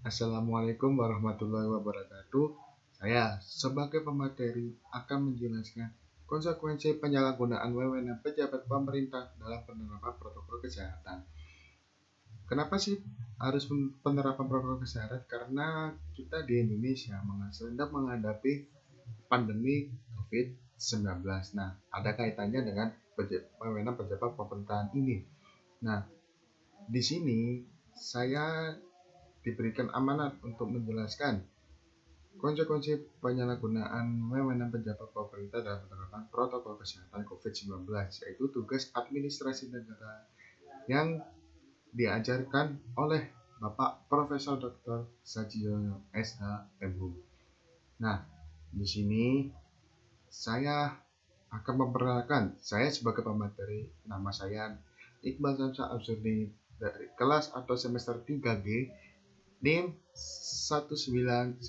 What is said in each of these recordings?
Assalamualaikum warahmatullahi wabarakatuh. Saya sebagai pemateri akan menjelaskan konsekuensi penyalahgunaan wewenang pejabat pemerintah dalam penerapan protokol kesehatan. Kenapa sih harus penerapan protokol kesehatan? Karena kita di Indonesia sedang menghadapi pandemi COVID-19. Nah, ada kaitannya dengan wewenang pejabat pemerintahan ini. Nah, di sini saya diberikan amanat untuk menjelaskan konsekuensi penyalahgunaan wewenang pejabat pemerintah dalam penerapan protokol kesehatan COVID-19, yaitu tugas administrasi negara yang diajarkan oleh Bapak Profesor Dr. Sajiono SH MHum. Nah, di sini saya akan memperkenalkan saya sebagai pemateri. Nama saya Iqbal Samsa Absurdi dari kelas atau semester 3G NIM 1915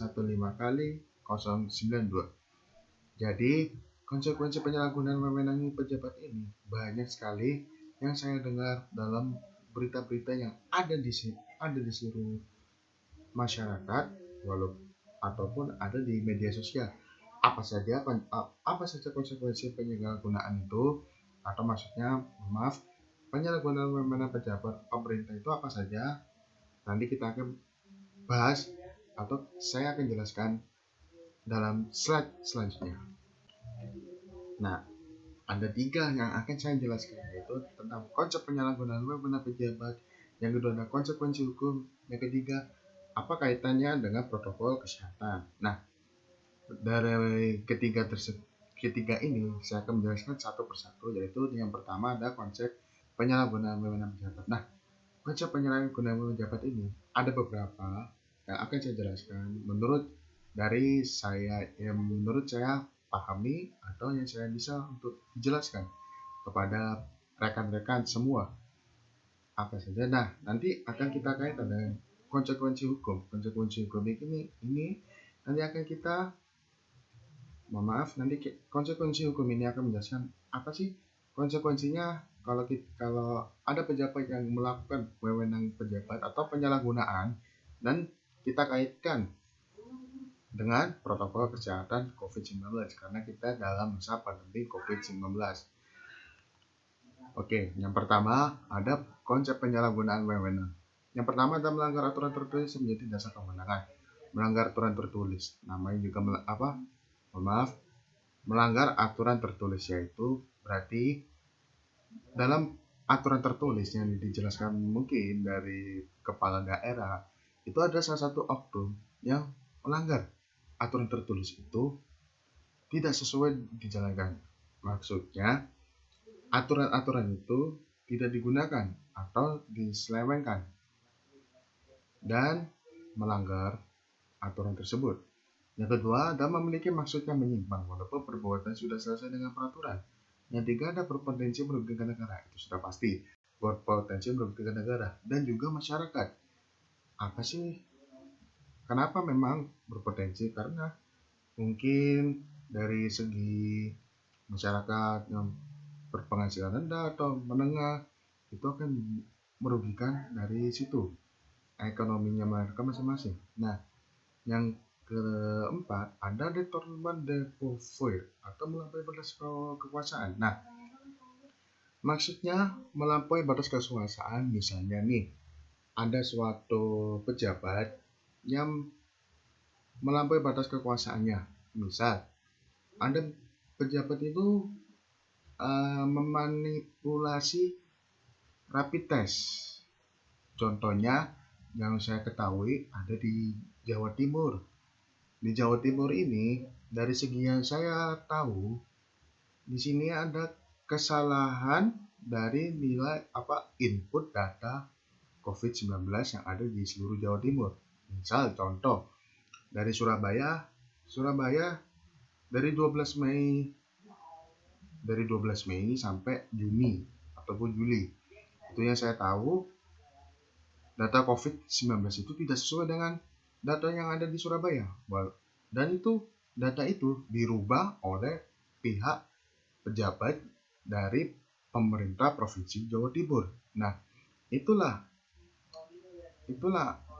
kali 092. Jadi, konsekuensi penyalahgunaan wewenang pejabat ini banyak sekali yang saya dengar dalam berita-berita yang ada di seluruh masyarakat, ataupun ada di media sosial. Apa saja konsekuensi penyalahgunaan itu? Atau maksudnya, penyalahgunaan wewenang pejabat pemerintah itu apa saja? Nanti kita akan bahas atau saya akan jelaskan dalam slide selanjutnya. Nah, ada 3 yang akan saya jelaskan, yaitu tentang konsep penyalahgunaan wewenang pejabat, yang kedua ada konsekuensi hukum, yang ketiga apa kaitannya dengan protokol kesehatan. Nah, dari ketiga ini saya akan menjelaskan satu persatu, yaitu yang pertama ada konsep penyalahgunaan wewenang pejabat. Nah, konsep penyalahgunaan wewenang pejabat ini ada beberapa yang akan saya jelaskan menurut saya pahami atau yang saya bisa untuk dijelaskan kepada rekan-rekan semua apa saja. Nah, nanti akan kita kaitkan dengan konsekuensi hukum. Konsekuensi hukum ini nanti akan kita konsekuensi hukum ini akan menjelaskan apa sih konsekuensinya kalau ada pejabat yang melakukan wewenang pejabat atau penyalahgunaan, dan kita kaitkan dengan protokol kesehatan COVID-19 karena kita dalam masa pandemi COVID-19. Oke, yang pertama ada konsep penyalahgunaan wewenang. Yang pertama adalah melanggar aturan tertulis menjadi dasar kewenangan. Melanggar aturan tertulis, namanya juga melanggar aturan tertulis, yaitu berarti dalam aturan tertulis yang dijelaskan mungkin dari kepala daerah, itu ada salah satu oknum yang melanggar aturan tertulis itu tidak sesuai dijalankan. Maksudnya, aturan-aturan itu tidak digunakan atau diselewengkan dan melanggar aturan tersebut. Yang kedua, dan memiliki maksud yang menyimpang walaupun perbuatan sudah selesai dengan peraturan. Yang tiga, ada berpotensi merugikan negara. Itu sudah pasti, berpotensi merugikan negara dan juga masyarakat. Apa sih? Kenapa memang berpotensi? Karena mungkin dari segi masyarakat yang berpenghasilan rendah atau menengah, itu akan merugikan dari situ ekonominya mereka masing-masing. Nah, yang keempat ada détournement de pouvoir atau melampaui batas kekuasaan. Nah, maksudnya melampaui batas kekuasaan, misalnya nih ada suatu pejabat yang melampaui batas kekuasaannya. Misal ada pejabat itu memanipulasi rapid test. Contohnya yang saya ketahui ada di Jawa Timur. Di Jawa Timur ini, dari segi yang saya tahu, di sini ada kesalahan dari nilai input data COVID-19 yang ada di seluruh Jawa Timur. Misal contoh dari Surabaya dari 12 Mei sampai Juni ataupun Juli. Itu yang saya tahu, data COVID-19 itu tidak sesuai dengan data yang ada di Surabaya. Dan data itu dirubah oleh pihak pejabat dari pemerintah Provinsi Jawa Timur. Nah, itulah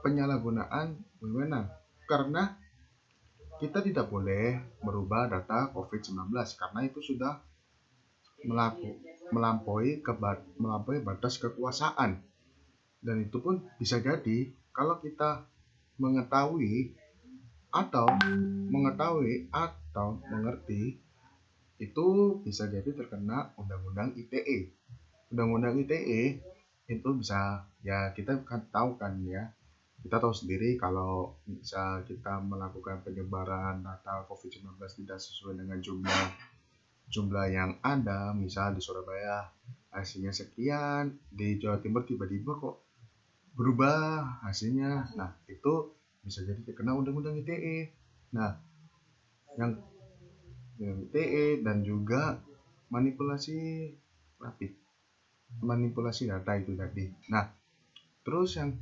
penyalahgunaan wewenang, karena kita tidak boleh merubah data COVID-19 karena itu sudah melampaui batas kekuasaan. Dan itu pun bisa jadi kalau kita mengetahui atau mengerti, itu bisa jadi terkena Undang-Undang ITE. Undang-Undang ITE itu bisa, ya kita kan tahu kan ya, kita tahu sendiri kalau misal kita melakukan penyebaran data COVID-19 tidak sesuai dengan jumlah yang ada, misal di Surabaya hasilnya sekian, di Jawa Timur tiba-tiba kok berubah hasilnya. Nah, itu bisa jadi terkena Undang-Undang ITE. Nah, yang ITE dan juga manipulasi data itu tadi. Nah, terus yang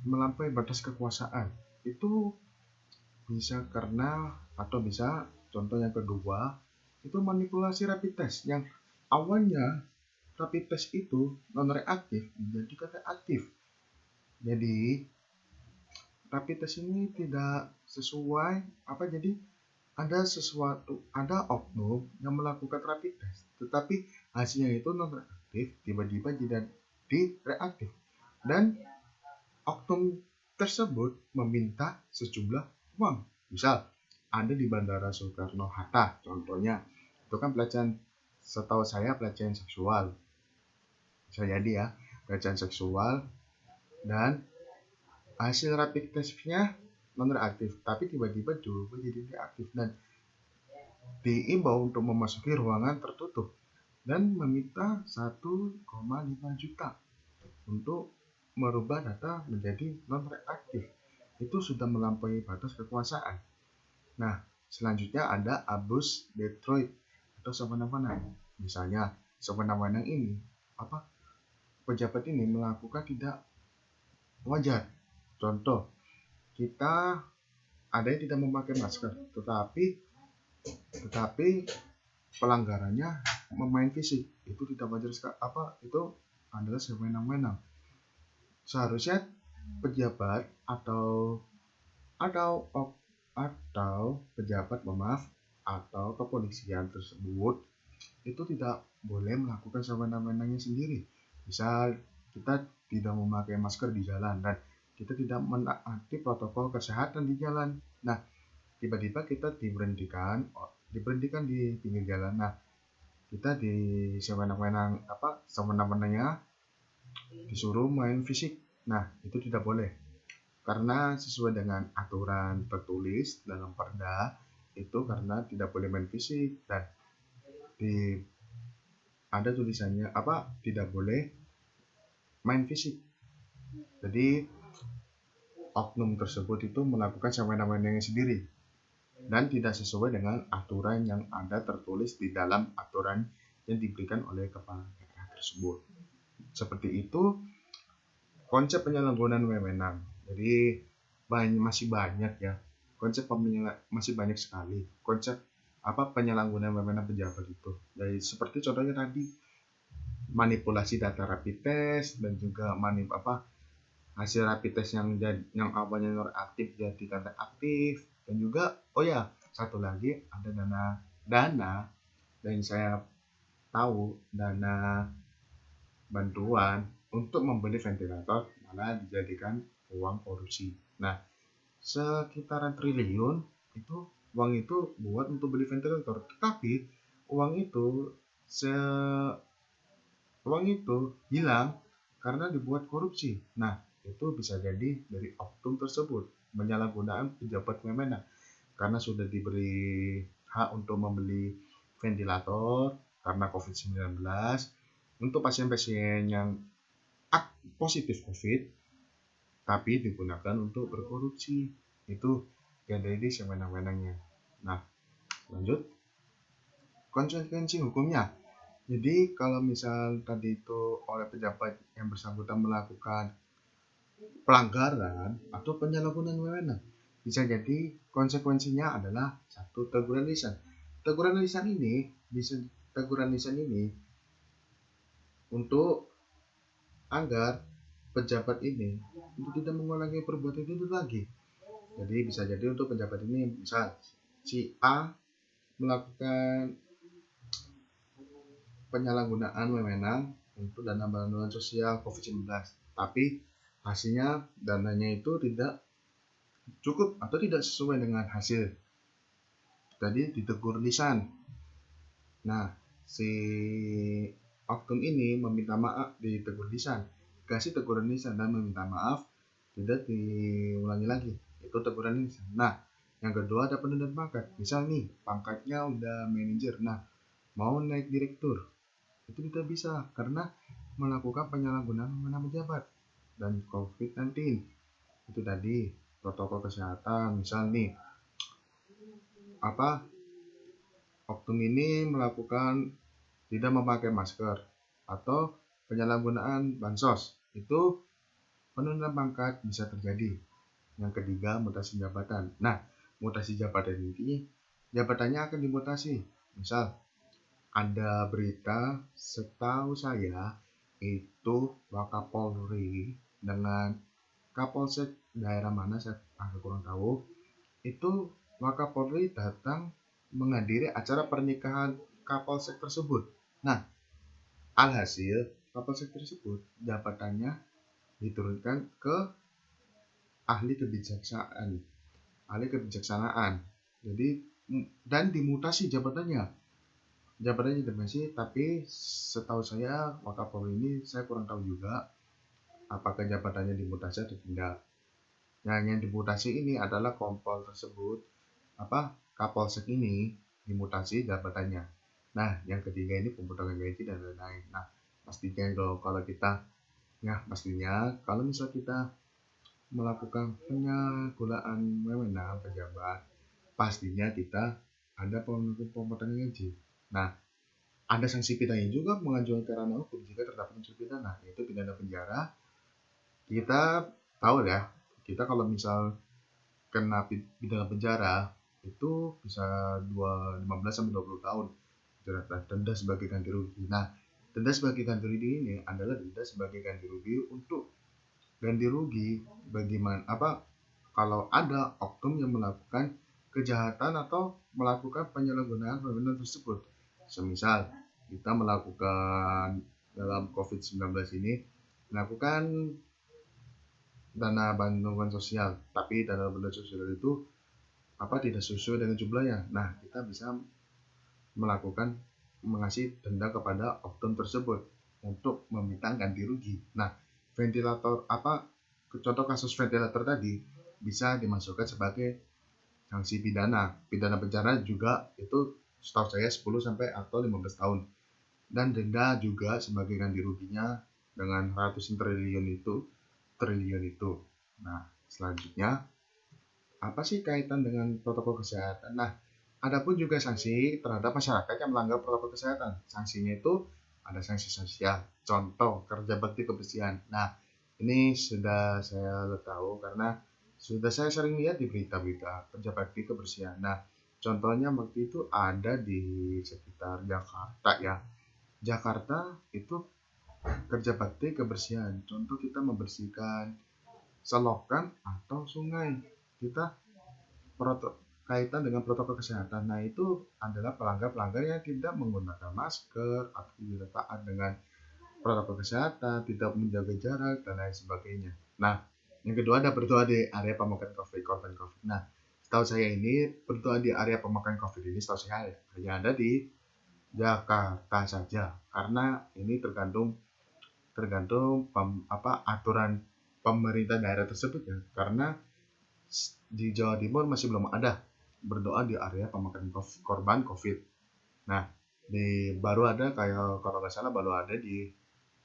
melampaui batas kekuasaan itu bisa karena, atau bisa contoh yang kedua itu manipulasi rapid test, yang awalnya rapid test itu non reaktif menjadi reaktif. Jadi rapid test ini tidak sesuai jadi ada oknum yang melakukan rapid test tetapi hasilnya itu non reaktif, tiba-tiba jadi reaktif, dan oknum tersebut meminta sejumlah uang. Misal ada di Bandara Soekarno-Hatta contohnya, itu kan setahu saya pelecehan seksual, bisa jadi ya pelecehan seksual, dan hasil rapid testnya non reaktif tapi tiba-tiba juga jadi reaktif, dan diimbau untuk memasuki ruangan tertutup dan meminta 1,5 juta untuk merubah data menjadi non reaktif. Itu sudah melampaui batas kekuasaan. Nah, selanjutnya ada abuse Detroit atau sewenang-wenang. Misalnya sewenang-wenang ini pejabat ini melakukan tidak wajar. Contoh, kita ada yang tidak memakai masker, tetapi pelanggarannya memain fisik, itu tidak wajar sekali. Itu adalah sewenang-wenang. Seharusnya pejabat atau pejabat atau kepolisian tersebut itu tidak boleh melakukan sewenang-wenangnya sendiri. Misal kita tidak memakai masker di jalan dan kita tidak menaati protokol kesehatan di jalan. Nah, tiba-tiba kita diberhentikan di pinggir jalan. Nah, kita di sewenang-wenangnya disuruh main fisik. Nah, itu tidak boleh. Karena sesuai dengan aturan tertulis dalam Perda itu, karena tidak boleh main fisik dan ada tulisannya tidak boleh main fisik. Jadi oknum tersebut itu melakukan sewenang-wenangnya sendiri dan tidak sesuai dengan aturan yang ada tertulis di dalam aturan yang diberikan oleh kepala daerah tersebut. Seperti itu konsep penyalahgunaan wewenang. Jadi masih banyak ya masih banyak sekali konsep penyalahgunaan wewenang pejabat itu. Jadi seperti contohnya tadi manipulasi data rapid test dan juga hasil rapid test yang awalnya non aktif jadi tidak aktif, dan juga satu lagi ada dana dan saya tahu dana bantuan untuk membeli ventilator malah dijadikan uang korupsi. Nah, sekitaran triliun itu uang itu buat untuk beli ventilator, tetapi uang itu hilang karena dibuat korupsi. Nah, itu bisa jadi dari oknum tersebut menyalahgunakan pejabat wewenang karena sudah diberi hak untuk membeli ventilator karena COVID-19 untuk pasien-pasien yang positif COVID tapi digunakan untuk berkorupsi. Itu yang jadi sewenang-wenangnya. Nah, lanjut konsekuensi hukumnya. Jadi kalau misal tadi itu oleh pejabat yang bersangkutan melakukan pelanggaran atau penyalahgunaan wewenang, bisa jadi konsekuensinya adalah 1, teguran lisan. Teguran lisan ini untuk agar pejabat ini untuk tidak mengulangi perbuatan itu lagi. Jadi bisa jadi untuk pejabat ini, misal si A melakukan penyalahgunaan wewenang untuk dana bantuan sosial COVID-19, tapi hasilnya dananya itu tidak cukup atau tidak sesuai dengan hasil, jadi ditegur lisan. Nah, si oknum ini meminta maaf, ditegur lisan, kasih teguran lisan dan meminta maaf, tidak diulangi lagi, itu teguran lisan. Nah, yang kedua ada penundaan pangkat, misal nih pangkatnya udah manajer, nah mau naik direktur, itu tidak bisa karena melakukan penyalahgunaan wewenang pejabat. Dan COVID-19 itu tadi protokol kesehatan, misal nih apa oknum ini melakukan tidak memakai masker atau penyalahgunaan bansos, itu penundaan pangkat bisa terjadi. Yang ketiga, mutasi jabatan. Nah, mutasi jabatan ini jabatannya akan dimutasi. Misal ada berita, setahu saya itu Wakapolri dengan Kapolsek daerah mana saya agak kurang tahu, itu Wakapolri datang menghadiri acara pernikahan Kapolsek tersebut. Nah, alhasil Kapolsek tersebut jabatannya diturunkan ke ahli kebijaksanaan, Jadi dan dimutasi jabatannya dimutasi, tapi setahu saya Wakapolri ini saya kurang tahu juga apakah jabatannya dimutasi atau tidak. Yang dimutasi ini adalah kompol tersebut, Kapolsek ini dimutasi jabatannya. Nah, yang ketiga ini pemotongan gaji dan lain-lain. Nah, pastinya kalau misal kita melakukan penyalahgunaan wewenang pejabat, pastinya kita ada pemotongan gaji. Nah, ada sanksi pidana juga mengajukan ke ranah hukum jika terdapat unsur pidana, yaitu pidana penjara. Kita tahu ya, kita kalau misal kena pidana penjara itu bisa 15 sampai 20 tahun denda sebagai ganti rugi. Nah, denda sebagai ganti rugi ini adalah denda sebagai ganti rugi untuk ganti rugi bagaimana kalau ada oknum yang melakukan kejahatan atau melakukan penyalahgunaan wewenang tersebut. Semisal kita melakukan dalam COVID-19 ini melakukan dana bantuan sosial, tapi dana bantuan sosial itu tidak sesuai dengan jumlahnya. Nah, kita bisa melakukan mengasih denda kepada oknum tersebut untuk meminta ganti rugi. Nah, contoh kasus ventilator tadi bisa dimasukkan sebagai sanksi pidana. Pidana penjara juga itu setahu saya 10 sampai atau 15 tahun. Dan denda juga sebagai ganti ruginya dengan ratusan triliun itu. Nah, selanjutnya apa sih kaitan dengan protokol kesehatan? Nah, adapun juga sanksi terhadap masyarakat yang melanggar protokol kesehatan. Sanksinya itu ada sanksi sosial, contoh kerja bakti kebersihan. Nah, ini sudah saya tahu karena sudah saya sering lihat di berita-berita kerja bakti kebersihan. Nah, contohnya waktu itu ada di sekitar Jakarta ya. Jakarta itu kerja bakti kebersihan. Contoh kita membersihkan selokan atau sungai. Kita kaitan dengan protokol kesehatan. Nah, itu adalah pelanggar-pelanggar yang tidak menggunakan masker atau tidak taat dengan protokol kesehatan, tidak menjaga jarak dan lain sebagainya. Nah, yang kedua ada berdoa di area pemakaian korban COVID. Nah, setahu saya ini berdoa di area pemakaian COVID ini setahu saya hanya ada di Jakarta saja, karena ini tergantung aturan pemerintah daerah tersebut ya, karena di Jawa Timur masih belum ada berdoa di area pemakaian korban COVID. Nah, baru ada kayak kalau nggak salah baru ada di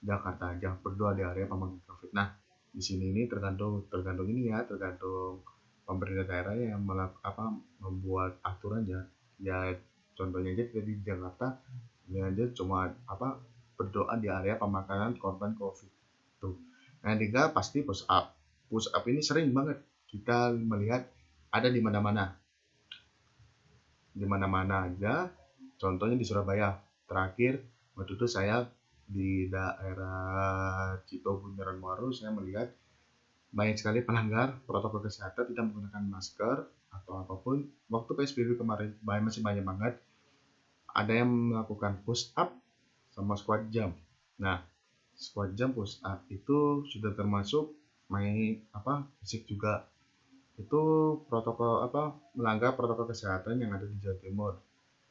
Jakarta aja berdoa di area pemakaian COVID. Nah, di sini ini tergantung pemerintah daerah yang membuat aturannya. Ya contohnya aja di Jakarta ini aja cuma berdoa di area pemakaman korban COVID tuh. Nah, juga pasti push up ini sering banget kita melihat ada di mana-mana aja. Contohnya di Surabaya. Terakhir waktu itu saya di daerah Cito Bundaran Waru saya melihat banyak sekali pelanggar protokol kesehatan tidak menggunakan masker atau apapun. Waktu PSBB kemarin masih banyak banget ada yang melakukan push up sama squat jump. Nah, squat jump push up itu sudah termasuk main fisik juga. Itu protokol melanggar protokol kesehatan yang ada di Jawa Timur.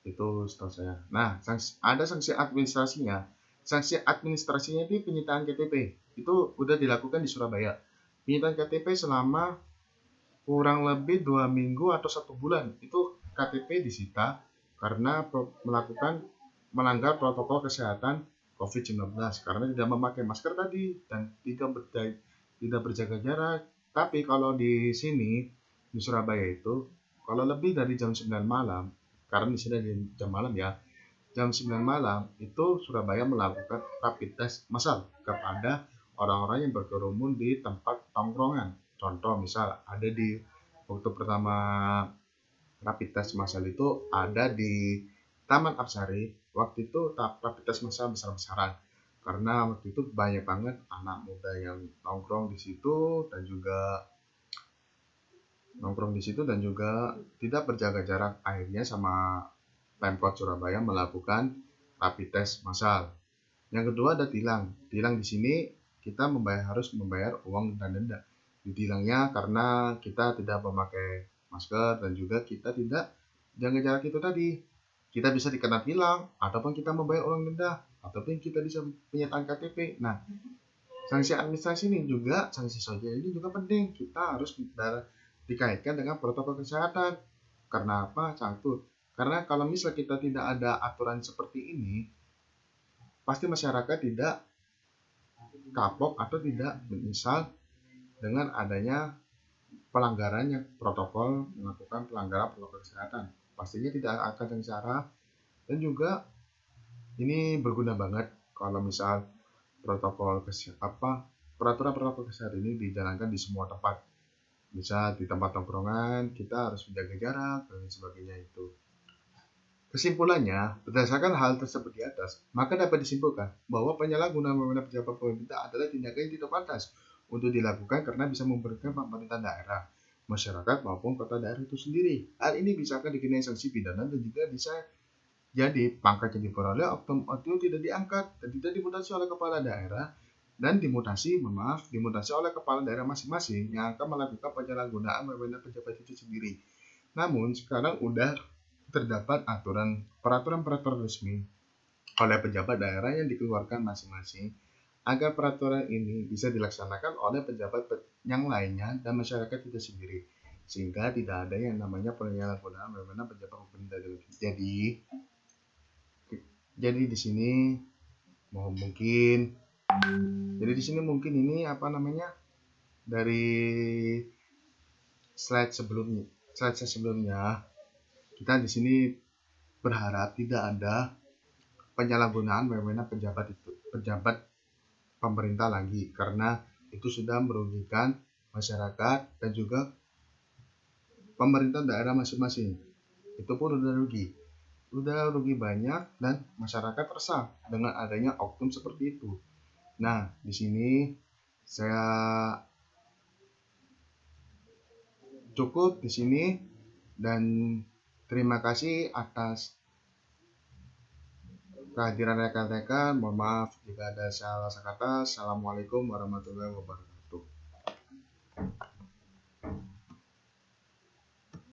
Itu setahu saya. Nah, ada sanksi administrasinya. Sanksi administrasinya itu penyitaan KTP. Itu udah dilakukan di Surabaya. Penyitaan KTP selama kurang lebih 2 minggu atau 1 bulan. Itu KTP disita karena melanggar protokol kesehatan COVID-19 karena tidak memakai masker tadi dan tidak berjaga jarak. Tapi kalau di sini di Surabaya itu kalau lebih dari jam 9 malam, karena di sini di jam malam ya, jam 9 malam itu Surabaya melakukan rapid test massal kepada orang-orang yang berkerumun di tempat tongkrongan. Contoh misal ada di waktu pertama rapid test massal itu ada di Taman Apsari. Waktu itu rapid test massal besar-besaran karena waktu itu banyak banget anak muda yang nongkrong di situ dan juga tidak berjaga jarak. Akhirnya sama Pemkot Surabaya melakukan rapid test massal. Yang kedua ada tilang. Tilang di sini kita harus membayar uang dan denda. Ditilangnya karena kita tidak memakai masker dan juga kita tidak jaga jarak itu tadi. Kita bisa dikena tilang ataupun kita membayar uang denda ataupun kita bisa penyitaan KTP. Nah, sanksi administrasi ini juga, sanksi sosial ini juga penting. Kita harus dikaitkan dengan protokol kesehatan. Karena apa? Satu, karena kalau misal kita tidak ada aturan seperti ini, pasti masyarakat tidak kapok atau tidak menyesal dengan adanya pelanggarannya melakukan pelanggaran protokol kesehatan. Pastinya tidak akan sengsara dan juga ini berguna banget kalau misal peraturan protokol kesehatan ini dijalankan di semua tempat. Bisa di tempat tongkrongan kita harus menjaga jarak dan sebagainya itu. Kesimpulannya, berdasarkan hal tersebut di atas, maka dapat disimpulkan bahwa penyalahgunaan wewenang pejabat pemerintah adalah tindakan yang tidak pantas untuk dilakukan karena bisa merugikan pemerintah daerah, masyarakat maupun kota daerah itu sendiri. Hal ini bisa akan dikenai sanksi pidana dan juga bisa jadi pangkat yang diperoleh oknum itu tidak diangkat dan tidak dimutasi oleh kepala daerah dan dimutasi oleh kepala daerah masing-masing yang akan melakukan penyalahgunaan wewenang pejabat itu sendiri. Namun sekarang udah terdapat peraturan resmi oleh pejabat daerah yang dikeluarkan masing-masing agar peraturan ini bisa dilaksanakan oleh pejabat yang lainnya dan masyarakat itu sendiri sehingga tidak ada yang namanya penyalahgunaan wewenang pejabat pemerintah. Jadi di sini mungkin ini dari slide sebelumnya kita di sini berharap tidak ada penyalahgunaan wewenang pejabat pemerintah lagi karena itu sudah merugikan masyarakat dan juga pemerintah daerah masing-masing. Itu pun udah rugi banyak dan masyarakat resah dengan adanya oknum seperti itu. Nah, di sini saya cukup di sini dan terima kasih atas kehadiran rekan-rekan. Mohon maaf jika ada salah kata. Assalamualaikum warahmatullahi wabarakatuh.